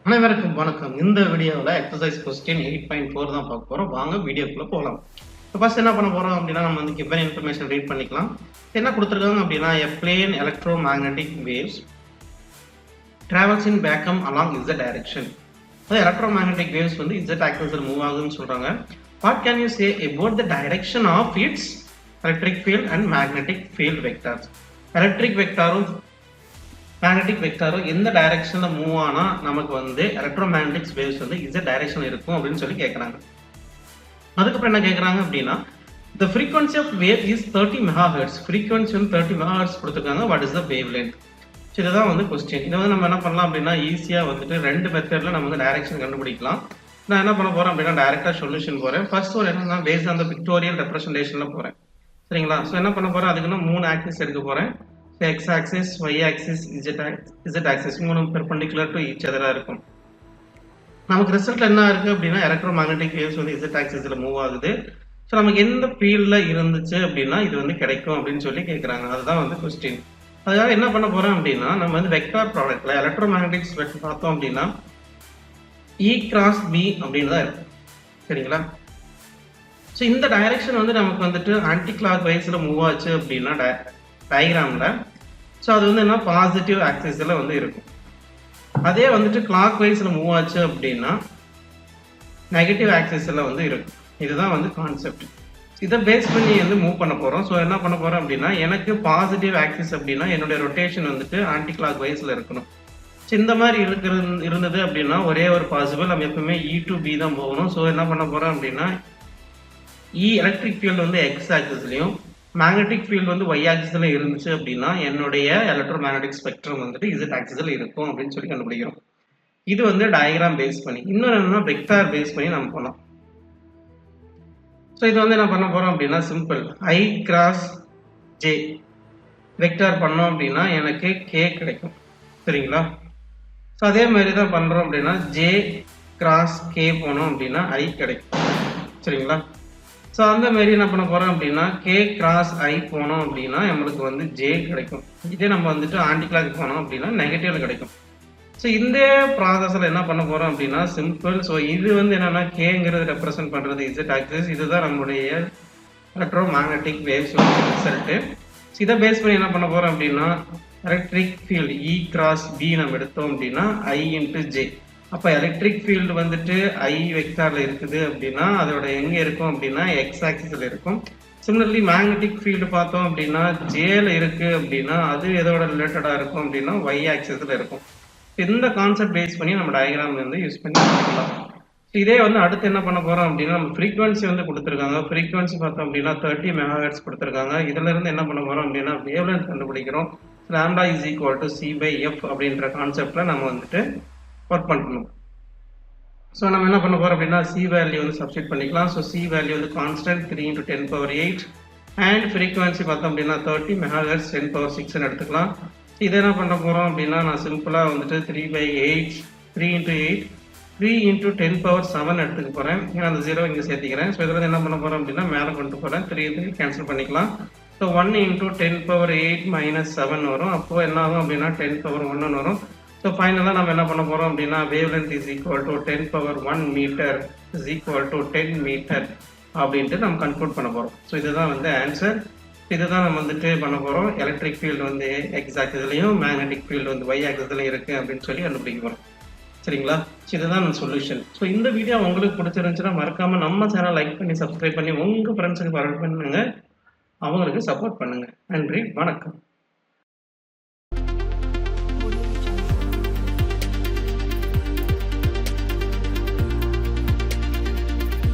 அனைவருக்கும் வணக்கம். இந்த வீடியோவில் எக்ஸசைஸ் கொஸ்டின் 8.4 தான் பார்க்க போகிறோம். வாங்க வீடியோக்குள்ளே போகலாம். இப்போ ஃபர்ஸ்ட் என்ன பண்ண போகிறோம் அப்படின்னா, நம்ம வந்து கிவன் இன்ஃபர்மேஷன் ரீட் பண்ணிக்கலாம். என்ன கொடுத்துருக்காங்க அப்படின்னா, a plane electromagnetic waves travels in vacuum along z direction. அதாவது எலக்ட்ரோமேக்னெட்டிக் வேவ்ஸ் வந்து z ஆக்சிஸில் மூவ் ஆகுதுன்னு சொல்கிறாங்க. What can you say about the direction of its electric field and magnetic field vectors? Electric வெக்டாரும் மேக்னெட்டிக் வெக்டாரும் எந்த டைரக்ஷன்ல move ஆனா நமக்கு வந்து எலக்ட்ரோமேக்னெட்டிக் வேவ்ஸ் வந்து z டைரக்ஷன் இருக்கும் அப்படின்னு சொல்லி கேட்கறாங்க. அதுக்கப்புறம் என்ன கேட்கறாங்க அப்படின்னா, the frequency of wave is 30 MHz. frequency வந்து 30 MHz கொடுத்திருக்காங்க. what is the wavelength? இதுதான் வந்து क्वेश्चन. இத வந்து நம்ம என்ன பண்ணலாம் அப்படின்னா, ஈஸியா வந்துட்டு ரெண்டு மெத்தட்ல நம்ம வந்து டைரக்ஷன் கண்டுபிடிக்கலாம். நான் என்ன பண்ண போறேன் அப்படின்னா, டைரக்டா சொல்யூஷன் போறேன். ஃபர்ஸ்ட் ஒரு என்னன்னா பேஸ்ட் ஆன் தி பிக்டோரியல் ரெப்ரசன்டேஷன்ல போறேன். சரிங்களா? சோ என்ன பண்ண போறேன், அதுக்கு நான் மூணு ஆக்சிஸ் எடுக்க போறேன். x axis, y axis, z axis மூணும் perpendicular to each other இருக்கும். நமக்கு ரிசல்ட் என்ன இருக்கு அப்படின்னா, எலக்ட்ரோமேக்னெட்டிக் வேவ்ஸ் வந்து z axisல மூவ் ஆகுது. ஸோ நமக்கு எந்த ஃபீல்ட்ல இருந்துச்சு அப்படின்னா இது வந்து கிடைக்கும் அப்படின்னு சொல்லி கேட்குறாங்க. அதுதான் வந்து கொஸ்டின். அதுக்காக என்ன பண்ண போறோம் அப்படின்னா, நம்ம வந்து வெக்டார் ப்ராடக்ட்ல எலக்ட்ரோமேக்னெட்டிக்ஸ் பார்த்தோம் அப்படின்னா E cross B அப்படின்னு தான் இருக்கும். சரிங்களா? ஸோ இந்த டைரக்ஷன் வந்து நமக்கு வந்துட்டு ஆன்டி கிளாக் வைஸ்ல மூவ் ஆச்சு அப்படின்னா டயக்ராம்ல ஸோ அது வந்து என்ன பாசிட்டிவ் ஆக்சிஸ்ல வந்து இருக்கும். அதே வந்துட்டு கிளாக் வைஸ்ல மூவ் ஆச்சு அப்படின்னா நெகட்டிவ் ஆக்சிஸ்ல வந்து இருக்கும். இதுதான் வந்து கான்செப்ட். இதை பேஸ் பண்ணி வந்து மூவ் பண்ண போறோம். ஸோ என்ன பண்ண போறோம் அப்படின்னா, எனக்கு பாசிட்டிவ் ஆக்சிஸ் அப்படின்னா என்னுடைய ரொட்டேஷன் வந்துட்டு ஆன்டி கிளாக் வைஸ்ல இருக்கணும். ஸோ இந்த மாதிரி இருந்தது அப்படின்னா ஒரே ஒரு பாசிபிள், நம்ம எப்பவுமே E to B தான் போகணும். ஸோ என்ன பண்ண போறோம் அப்படின்னா, எலக்ட்ரிக் ஃபீல்டு வந்து எக்ஸ் ஆக்சிஸ்லயும் மேக்னெட்டிக் ஃபீல்டு வந்து y ஆக்சிஸ்ல இருந்துச்சு அப்படின்னா என்னுடைய எலக்ட்ரோமேக்னெட்டிக் ஸ்பெக்ட்ரம் வந்துட்டு z ஆக்சிஸ்ல இருக்கும் அப்படின்னு சொல்லி கண்டுபிடிக்கிறோம். இது வந்து டயக்ராம் பேஸ் பண்ணி. இன்னொரு என்னன்னா வெக்டார் பேஸ் பண்ணி நம்ம பண்ணலாம். ஸோ இது வந்து என்ன பண்ண போறோம் அப்படின்னா, simple I cross J vector பண்ணோம் அப்படின்னா எனக்கு K கிடைக்கும். சரிங்களா? ஸோ அதே மாதிரி தான் பண்றோம் அப்படின்னா J கிராஸ் K போனோம் அப்படின்னா I கிடைக்கும். சரிங்களா? ஸோ அந்த மாதிரி என்ன பண்ண போறோம் அப்படின்னா, K கிராஸ் I போனோம் அப்படின்னா நம்மளுக்கு வந்து J கிடைக்கும். இதே நம்ம வந்துட்டு ஆன்டி கிளாக் போனோம் அப்படின்னா நெகட்டிவ்ல கிடைக்கும். ஸோ இந்த ப்ராசஸ்ல என்ன பண்ண போறோம் அப்படின்னா சிம்பிள். ஸோ இது வந்து என்னன்னா கேங்கிறது ரெப்ரசென்ட் பண்றது z ஆக்சிஸ். இதுதான் நம்மளுடைய எலக்ட்ரோமேக்னெட்டிக் வேவ்ஸ் ரிசல்ட். இதை பேஸ் பண்ணி என்ன பண்ண போறோம் அப்படின்னா, electric field E cross B நம்ம எடுத்தோம் அப்படின்னா I இன்டு J. அப்ப எலக்ட்ரிக் ஃபீல்டு வந்துட்டு I வெக்டார்ல இருக்குது அப்படின்னா அதோட எங்க இருக்கும் அப்படின்னா எக்ஸ் ஆக்சிஸ்ல இருக்கும். சிமிலர்லி மேக்னெட்டிக் ஃபீல்டு பார்த்தோம் அப்படின்னா Jல இருக்கு அப்படின்னா அது எதோட ரிலேட்டடா இருக்கும் அப்படின்னா y ஆக்சிஸ்ல இருக்கும். இந்த கான்செப்ட் பேஸ் பண்ணி நம்ம டயக்ராம் வந்து யூஸ் பண்ணி பார்க்கலாம். இதே வந்து அடுத்து என்ன பண்ண போறோம் அப்படின்னா, நம்ம ஃப்ரீக்வன்சி வந்து கொடுத்துருக்காங்க. ஃப்ரீக்வன்சி பார்த்தோம் அப்படின்னா 30 MHz கொடுத்துருக்காங்க. இதுல இருந்து என்ன பண்ண போறோம் அப்படின்னா வேவ்லென்த் கண்டுபிடிக்கிறோம். lambda is equal to c/f அப்படின்ற கான்செப்ட்ல நம்ம வந்துட்டு ஒர்க் பண்ணணும். ஸோ நம்ம என்ன பண்ண போறோம் அப்படின்னா C வேல்யூ வந்து சப்ஸ்டிட் பண்ணிக்கலாம். ஸோ C வேல்யூ வந்து கான்ஸ்டன்ட் 3 × 10⁸ அண்ட் ஃப்ரீக்வன்சி பார்த்தோம் அப்படின்னா 30 MHz 10⁶ எடுத்துக்கலாம். இதை என்ன பண்ண போறோம் அப்படின்னா, நான் சிம்பிளா வந்துட்டு 3/8 3 × 8 3 × 10⁷ எடுத்துக்க போறேன். ஏன்னா அந்த 0 இங்க சேர்த்திக்கிறேன். ஸோ இதில் என்ன பண்ண போறோம் அப்படின்னா மேலே கொண்டு போறேன். 3 கேன்சல் பண்ணிக்கலாம். ஸோ 1 × 10⁸ - 7 வரும். அப்போ என்ன ஆகும் அப்படின்னா 10⁻1 வரும். ஸோ ஃபைனலாக நம்ம என்ன பண்ண போறோம் அப்படின்னா wavelength is equal to 10⁻1 metre is equal to 10 metre அப்படின்ட்டு நம்ம கன்க்ளூட் பண்ண போறோம். ஸோ இதுதான் வந்து ஆன்சர். இதுதான் நம்ம வந்துட்டு பண்ண போறோம். எலக்ட்ரிக் ஃபீல்டு வந்து எக்ஸ் ஆக்சிஸ்லயும் மேக்னெட்டிக் ஃபீல்டு வந்து y ஆக்சிஸ்லயும் இருக்கு அப்படின்னு சொல்லி கண்டுபிடிக்க போறோம். சரிங்களா? இதுதான் நம்ம சொல்யூஷன். ஸோ இந்த வீடியோ உங்களுக்கு பிடிச்சிருந்துச்சுன்னா மறக்காம நம்ம சேனல் லைக் பண்ணி சப்ஸ்கிரைப் பண்ணி உங்க ஃப்ரெண்ட்ஸுக்கு ஃபார்வர்ட் பண்ணுங்க, அவங்களுக்கு சப்போர்ட் பண்ணுங்க. நன்றி, வணக்கம்.